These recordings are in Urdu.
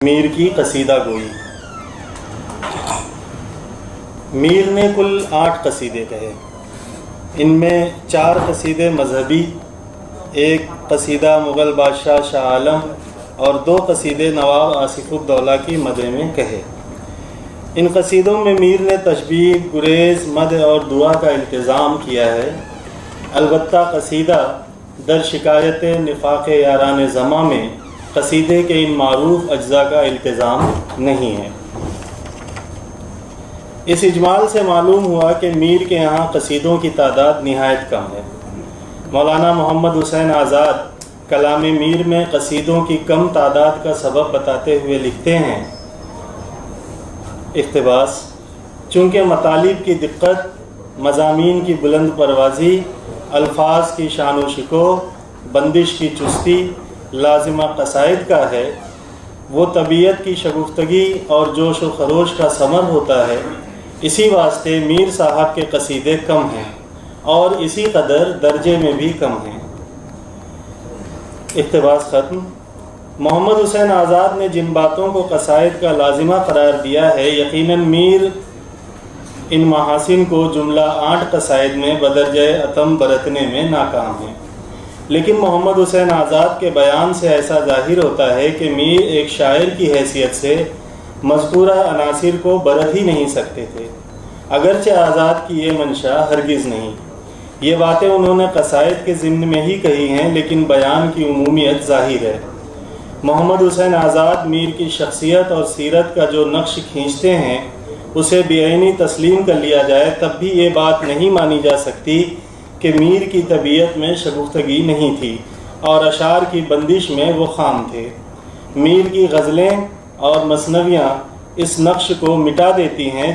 میر کی قصیدہ گوئی۔ میر نے کل 8 قصیدے کہے، ان میں 4 قصیدے مذہبی، ایک قصیدہ مغل بادشاہ شاہ عالم اور 2 قصیدے نواب آصف الدولہ کی مدح میں کہے۔ ان قصیدوں میں میر نے تشبیہ، گریز، مدح اور دعا کا التزام کیا ہے۔ البتہ قصیدہ در شکایت نفاق یاران زماں میں قصیدے کے ان معروف اجزاء کا التزام نہیں ہے۔ اس اجمال سے معلوم ہوا کہ میر کے یہاں قصیدوں کی تعداد نہایت کم ہے۔ مولانا محمد حسین آزاد کلام میر میں قصیدوں کی کم تعداد کا سبب بتاتے ہوئے لکھتے ہیں، اقتباس: چونکہ مطالب کی دقت، مضامین کی بلند پروازی، الفاظ کی شان و شکوہ، بندش کی چستی لازمہ قصائد کا ہے، وہ طبیعت کی شگفتگی اور جوش و خروش کا ثمر ہوتا ہے۔ اسی واسطے میر صاحب کے قصیدے کم ہیں اور اسی قدر درجے میں بھی کم ہیں۔ اقتباس ختم۔ محمد حسین آزاد نے جن باتوں کو قصائد کا لازمہ قرار دیا ہے، یقیناً میر ان محاسن کو جملہ 8 قصائد میں بدرجہ اتم برتنے میں ناکام ہیں۔ لیکن محمد حسین آزاد کے بیان سے ایسا ظاہر ہوتا ہے کہ میر ایک شاعر کی حیثیت سے مذکورہ عناصر کو برت ہی نہیں سکتے تھے، اگرچہ آزاد کی یہ منشا ہرگز نہیں۔ یہ باتیں انہوں نے قصائد کے ضمن میں ہی کہی ہیں، لیکن بیان کی عمومیت ظاہر ہے۔ محمد حسین آزاد میر کی شخصیت اور سیرت کا جو نقش کھینچتے ہیں، اسے بعینی تسلیم کر لیا جائے تب بھی یہ بات نہیں مانی جا سکتی کہ میر کی طبیعت میں شگفتگی نہیں تھی اور اشعار کی بندش میں وہ خام تھے۔ میر کی غزلیں اور مثنویاں اس نقش کو مٹا دیتی ہیں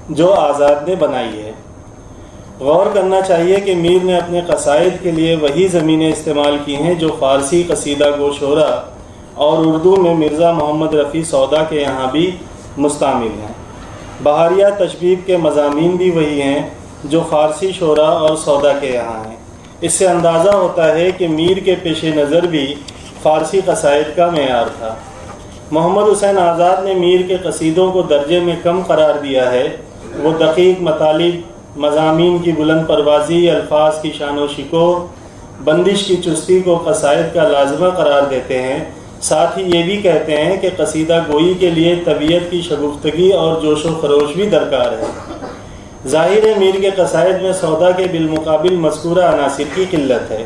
جو آزاد نے بنائی ہے۔ غور کرنا چاہیے کہ میر نے اپنے قصائد کے لیے وہی زمینیں استعمال کی ہیں جو فارسی قصیدہ گو شعرا اور اردو میں مرزا محمد رفیع سودا کے یہاں بھی مستعمل ہیں۔ بہاریہ تشبیب کے مضامین بھی وہی ہیں جو فارسی شعراء اور سودا کے یہاں ہیں۔ اس سے اندازہ ہوتا ہے کہ میر کے پیش نظر بھی فارسی قصائد کا معیار تھا۔ محمد حسین آزاد نے میر کے قصیدوں کو درجے میں کم قرار دیا ہے۔ وہ دقیق مطالب، مضامین کی بلند پروازی، الفاظ کی شان و شکوہ، بندش کی چستی کو قصائد کا لازمہ قرار دیتے ہیں۔ ساتھ ہی یہ بھی کہتے ہیں کہ قصیدہ گوئی کے لیے طبیعت کی شگفتگی اور جوش و خروش بھی درکار ہے۔ ظاہر ہے میر کے قصائد میں سودا کے بالمقابل مذکورہ عناصر کی قلت ہے۔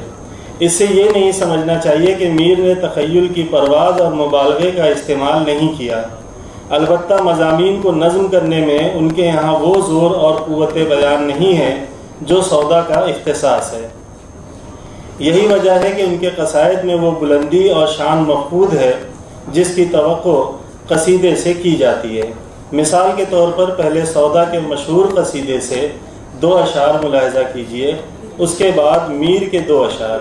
اس سے یہ نہیں سمجھنا چاہیے کہ میر نے تخیل کی پرواز اور مبالغے کا استعمال نہیں کیا، البتہ مضامین کو نظم کرنے میں ان کے یہاں وہ زور اور قوت بیان نہیں ہے جو سودا کا اختصاص ہے۔ یہی وجہ ہے کہ ان کے قصائد میں وہ بلندی اور شان مفقود ہے جس کی توقع قصیدے سے کی جاتی ہے۔ مثال کے طور پر پہلے سودا کے مشہور قصیدے سے 2 اشعار ملاحظہ کیجیے، اس کے بعد میر کے 2 اشعار: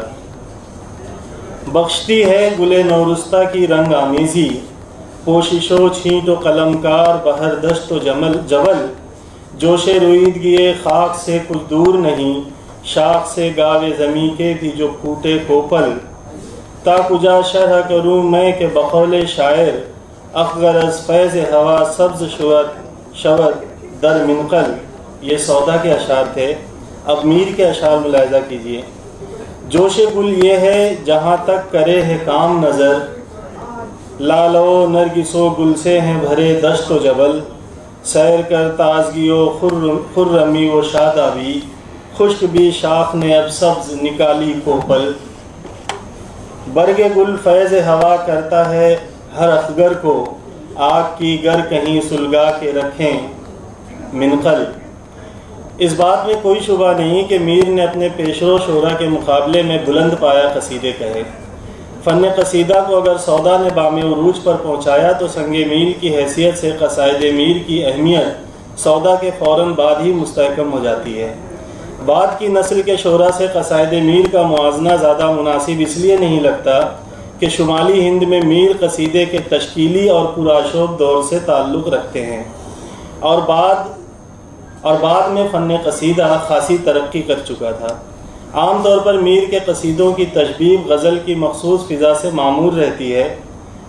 بخشتی ہے گل نورستہ کی رنگ آمیزی، پوشش و چھینٹ و قلم کار بہر دشت و جبل، جوش رویدگی خاک سے کچھ دور نہیں، شاخ سے گاوے زمیں کے بھی جو پھوٹے کوپل، تا کجا شرح کروں میں کہ بقول شاعر، اخگر از فیض ہوا سبز شود در منقل۔ یہ سودا کے اشعار تھے۔ اب میر کے اشعار ملاحظہ کیجیے: جوش گل یہ ہے جہاں تک کرے ہے کام نظر، لال و نرگس و گل سے ہیں بھرے دشت و جبل، سیر کر تازگی و خرمی و شادابی، خشک بھی شاخ نے اب سبز نکالی کوپل، برگ گل فیض ہوا کرتا ہے ہر اخگر کو، آگ کی گر کہیں سلگا کے رکھیں منقل۔ اس بات میں کوئی شبہ نہیں کہ میر نے اپنے پیشرو شعراء کے مقابلے میں بلند پایا قصیدے کہے۔ فن قصیدہ کو اگر سودا نے بام عروج پر پہنچایا تو سنگ میر کی حیثیت سے قصائد میر کی اہمیت سودا کے فوراً بعد ہی مستحکم ہو جاتی ہے۔ بعد کی نسل کے شعراء سے قصائد میر کا موازنہ زیادہ مناسب اس لیے نہیں لگتا کہ شمالی ہند میں میر قصیدے کے تشکیلی اور پرآشوب دور سے تعلق رکھتے ہیں اور بعد میں فن قصیدہ خاصی ترقی کر چکا تھا۔ عام طور پر میر کے قصیدوں کی تشبیب غزل کی مخصوص فضا سے معمور رہتی ہے،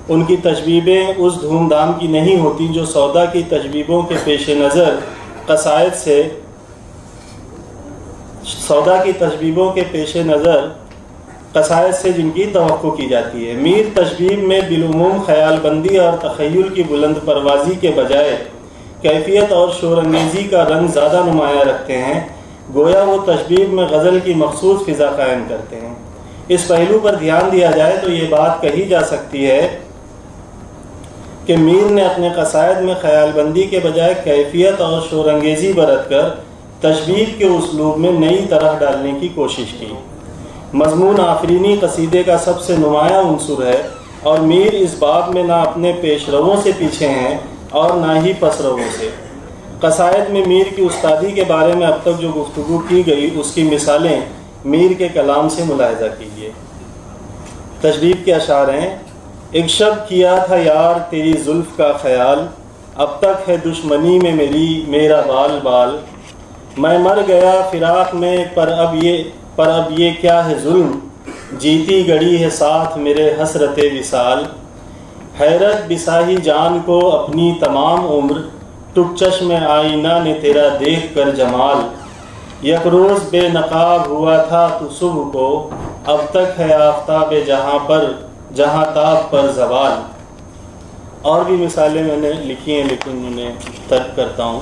ان کی تجویبیں اس دھوم دھام کی نہیں ہوتی جو سودا کی تجویبوں کے پیش نظر قصائد سے جن کی توقع کی جاتی ہے۔ میر تجویب میں بالعموم خیال بندی اور تخیل کی بلند پروازی کے بجائے کیفیت اور شور انگیزی کا رنگ زیادہ نمایاں رکھتے ہیں، گویا وہ تجویب میں غزل کی مخصوص فضا قائم کرتے ہیں۔ اس پہلو پر دھیان دیا جائے تو یہ بات کہی جا سکتی ہے کہ میر نے اپنے قصائد میں خیال بندی کے بجائے کیفیت اور شور انگیزی برت کر تجویب کے اسلوب میں نئی طرح ڈالنے کی کوشش کی۔ مضمون آفرینی قصیدے کا سب سے نمایاں عنصر ہے، اور میر اس باب میں نہ اپنے پیش رووں سے پیچھے ہیں اور نہ ہی پس رووں سے۔ قصائد میں میر کی استادی کے بارے میں اب تک جو گفتگو کی گئی اس کی مثالیں میر کے کلام سے ملاحظہ کیجیے۔ تجویب کے اشعار ہیں: ایک شب کیا تھا یار تیری زلف کا خیال، اب تک ہے دشمنی میں میرا بال بال، میں مر گیا فراق میں پر اب یہ کیا ہے ظلم، جیتی گڑی ہے ساتھ میرے حسرت وصال، حیرت بساہی جان کو اپنی تمام عمر، ٹک چشم آئینہ نے تیرا دیکھ کر جمال، یک روز بے نقاب ہوا تھا تو صبح کو، اب تک ہے آفتاب جہاں تاب پر زوال۔ اور بھی مثالیں میں نے لکھی ہیں لیکن انہیں ترک کرتا ہوں۔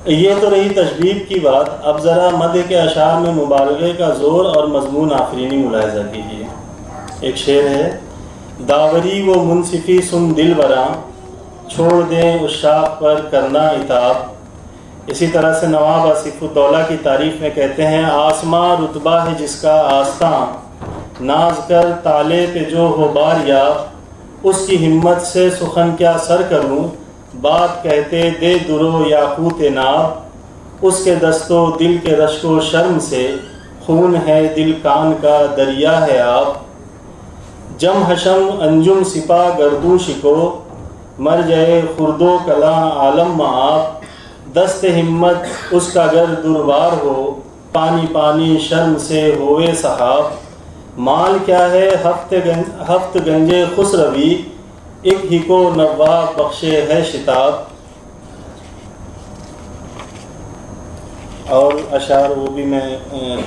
یہ تو رہی تجویب کی بات، اب ذرا مدح کے اشعار میں مبالغے کا زور اور مضمون آفرینی ملاحظہ کیجیے۔ ایک شعر ہے: داوری وہ منصفی سن دل براں، چھوڑ دیں اس شاخ پر کرنا عتاب۔ اسی طرح سے نواب آصف الدولہ کی تعریف میں کہتے ہیں: آسماں رتبہ ہے جس کا آستاں، ناز کر تالے پہ جو ہو بار یاب، اس کی ہمت سے سخن کیا سر کروں، بات کہتے دے درو یاقوت ناب، اس کے دست و دل کے رشک و شرم سے، خون ہے دل کان کا دریا ہے آب، جم حشم انجم سپا گردوں شکو، مر جائے خرد و کلاں عالم معاب، دست ہمت اس کا گر دربار ہو، پانی پانی شرم سے ہوئے صحاب، مال کیا ہے ہفت گنجے خسروی، ایک ہی کو نواب بخشے ہے شتاب۔ اور اشعار وہ بھی میں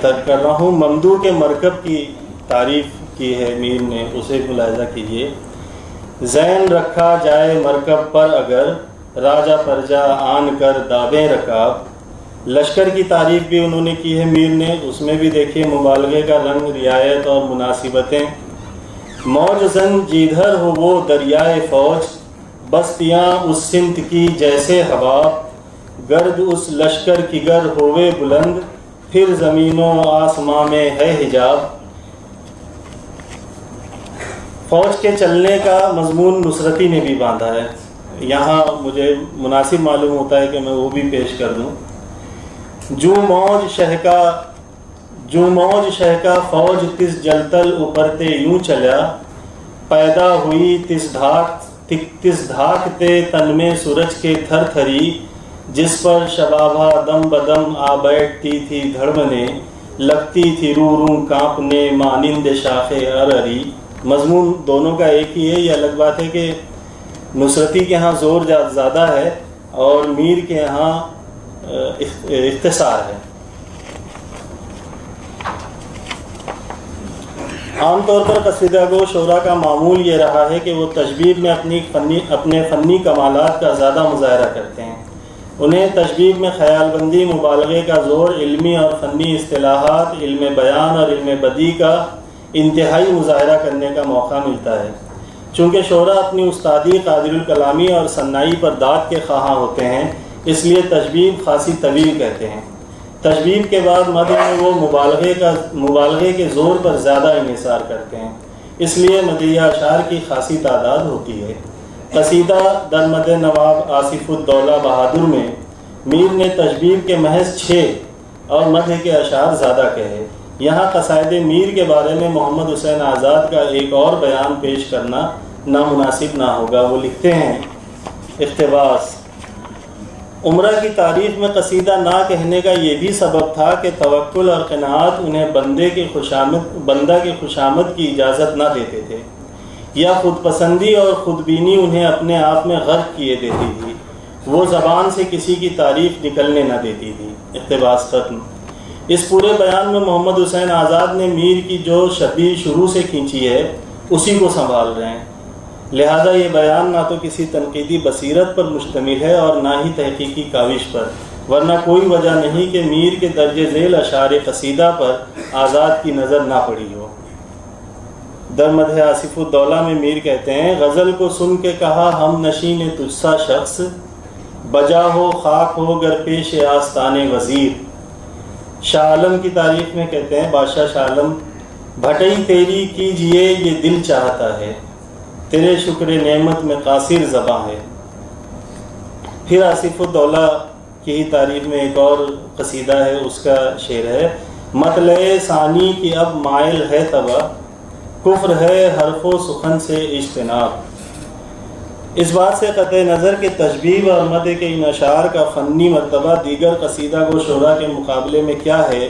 ترک کر رہا ہوں۔ ممدوح کے مرکب کی تعریف کی ہے میر نے، اسے ملاحظہ کیجیے: زین رکھا جائے مرکب پر اگر، راجہ پرجا آن کر دابیں رکاب۔ لشکر کی تعریف بھی انہوں نے کی ہے میر نے، اس میں بھی دیکھیے مبالغے کا رنگ، رعایت اور مناسبتیں۔ موج زن جیدھر ہو وہ دریائے فوج، بستیاں اس سمت کی جیسے حباب، گرد اس لشکر کی گر ہوئے بلند، پھر زمین و آسماں میں ہے حجاب۔ فوج کے چلنے کا مضمون نصرتی نے بھی باندھا ہے، یہاں مجھے مناسب معلوم ہوتا ہے کہ میں وہ بھی پیش کر دوں۔ جو موج شہکا فوج تس جلتل اوپرتے یوں چلا، پیدا ہوئی تس دھاکتے تن میں سورج کے تھر تھری، جس پر شبابہ دم بدم آ بیٹھتی تھی دھڑمنے، لگتی تھی رو کانپنے مانند شاخ ارری۔ مضمون دونوں کا ایک ہی ہے، یہ الگ بات ہے کہ نصرتی کے ہاں زور زیادہ ہے اور میر کے ہاں اختصار ہے۔ عام طور پر قصیدہ گو شعراء کا معمول یہ رہا ہے کہ وہ تجوید میں اپنے فنی کمالات کا زیادہ مظاہرہ کرتے ہیں۔ انہیں تجوید میں خیال بندی، مبالغے کا زور، علمی اور فنی اصطلاحات، علم بیان اور علم بدیع کا انتہائی مظاہرہ کرنے کا موقع ملتا ہے۔ چونکہ شعراء اپنی استادی، قادر الکلامی اور صناعی پر داد کے خواہاں ہوتے ہیں، اس لیے تجوید خاصی طویل کہتے ہیں۔ تجوید کے بعد مدح میں وہ مبالغے کے زور پر زیادہ انحصار کرتے ہیں، اس لیے مدحیہ اشعار کی خاصی تعداد ہوتی ہے۔ قصیدہ در مدح نواب آصف الدولہ بہادر میں میر نے تجوید کے محض 6 اور مدح کے اشعار زیادہ کہے۔ یہاں قصائد میر کے بارے میں محمد حسین آزاد کا ایک اور بیان پیش کرنا نامناسب نہ ہوگا۔ وہ لکھتے ہیں: اقتباس: عمرہ کی تعریف میں قصیدہ نہ کہنے کا یہ بھی سبب تھا کہ توکل اور قناعت انہیں بندہ کی خوشامد کی اجازت نہ دیتے تھے۔ یا خود پسندی اور خود بینی انہیں اپنے آپ میں غرق کیے دیتی تھی۔ وہ زبان سے کسی کی تعریف نکلنے نہ دیتی تھی۔ اقتباس ختم۔ اس پورے بیان میں محمد حسین آزاد نے میر کی جو شبیہ شروع سے کھینچی ہے اسی کو سنبھال رہے ہیں، لہذا یہ بیان نہ تو کسی تنقیدی بصیرت پر مشتمل ہے اور نہ ہی تحقیقی کاوش پر، ورنہ کوئی وجہ نہیں کہ میر کے درج ذیل اشعار قصیدہ پر آزاد کی نظر نہ پڑی ہو۔ در مدح آصف الدولہ میں میر کہتے ہیں، غزل کو سن کے کہا ہم نشین تجھ سا شخص، بجا ہو خاک ہو گر پیش آستان وزیر۔ شاہ عالم کی تعریف میں کہتے ہیں، بادشاہ شاہ عالم، بھٹئی تیری کیجئے یہ دل چاہتا ہے، تیرے شکر نعمت میں قاصر زباں ہے۔ پھر آصف الدولہ کی ہی تعریف میں ایک اور قصیدہ ہے، اس کا شعر ہے، مطلع ثانی کی اب مائل ہے طبع، کفر ہے حرف و سخن سے اجتناب۔ اس بات سے قطع نظر کہ تشبیہ اور مدح کے ان اشعار کا فنی مرتبہ دیگر قصیدہ گو شعراء کے مقابلے میں کیا ہے،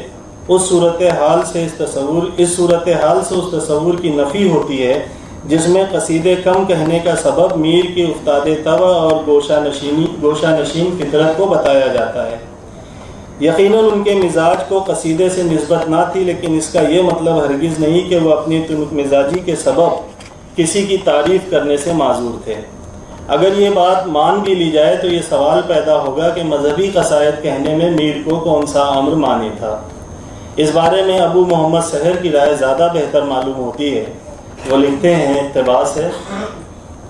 اس صورتحال سے اس تصور کی نفی ہوتی ہے جس میں قصیدے کم کہنے کا سبب میر کی افتاد طبع اور گوشہ نشین فطرت کو بتایا جاتا ہے۔ یقیناً ان کے مزاج کو قصیدے سے نسبت نہ تھی، لیکن اس کا یہ مطلب ہرگز نہیں کہ وہ اپنی تنک مزاجی کے سبب کسی کی تعریف کرنے سے معذور تھے۔ اگر یہ بات مان بھی لی جائے تو یہ سوال پیدا ہوگا کہ مذہبی قصائد کہنے میں میر کو کون سا امر مانے تھا۔ اس بارے میں ابو محمد سحر کی رائے زیادہ بہتر معلوم ہوتی ہے۔ وہ لکھتے ہیں، اقتباس ہے،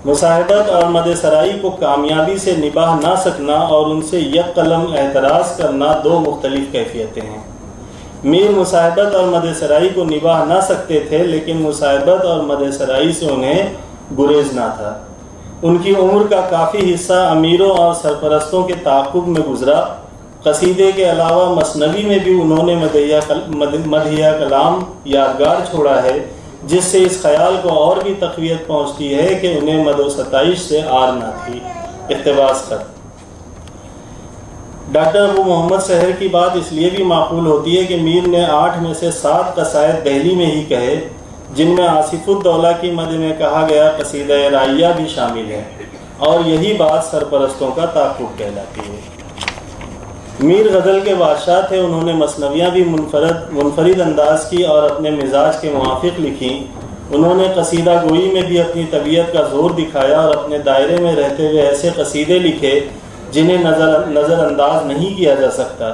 مصاحبت اور مد سرائی کو کامیابی سے نباہ نہ سکنا اور ان سے یک قلم اعتراض کرنا دو مختلف کیفیتیں ہیں۔ میر مصاحبت اور مد سرائی کو نباہ نہ سکتے تھے، لیکن مصاحبت اور مد سرائی سے انہیں گریز نہ تھا۔ ان کی عمر کا کافی حصہ امیروں اور سرپرستوں کے تعاقب میں گزرا۔ قصیدے کے علاوہ مثنوی میں بھی انہوں نے مدحیہ کلام یادگار چھوڑا ہے، جس سے اس خیال کو اور بھی تقویت پہنچتی ہے کہ انہیں مد و ستائش سے آر نہ تھی۔ اقتباس ختم۔ ڈاکٹر ابو محمد سحر کی بات اس لیے بھی معقول ہوتی ہے کہ میر نے 8 میں سے 7 قصائد دہلی میں ہی کہے، جن میں آصف الدولہ کی مد میں کہا گیا قصیدہ رائیہ بھی شامل ہے، اور یہی بات سرپرستوں کا تعاقب کہلاتی ہے۔ میر غزل کے بادشاہ تھے، انہوں نے مثنویاں بھی منفرد انداز کی اور اپنے مزاج کے موافق لکھیں۔ انہوں نے قصیدہ گوئی میں بھی اپنی طبیعت کا زور دکھایا اور اپنے دائرے میں رہتے ہوئے ایسے قصیدے لکھے جنہیں نظر انداز نہیں کیا جا سکتا۔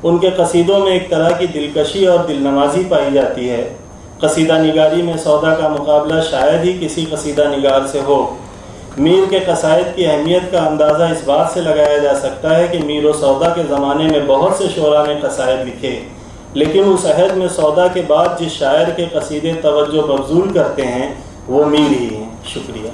ان کے قصیدوں میں ایک طرح کی دلکشی اور دل نوازی پائی جاتی ہے۔ قصیدہ نگاری میں سودا کا مقابلہ شاید ہی کسی قصیدہ نگار سے ہو۔ میر کے قصائد کی اہمیت کا اندازہ اس بات سے لگایا جا سکتا ہے کہ میر و سودا کے زمانے میں بہت سے شعراء نے قصائد لکھے، لیکن اس عہد میں سودا کے بعد جس شاعر کے قصیدے توجہ مبذول کرتے ہیں وہ میر ہی ہیں۔ شکریہ۔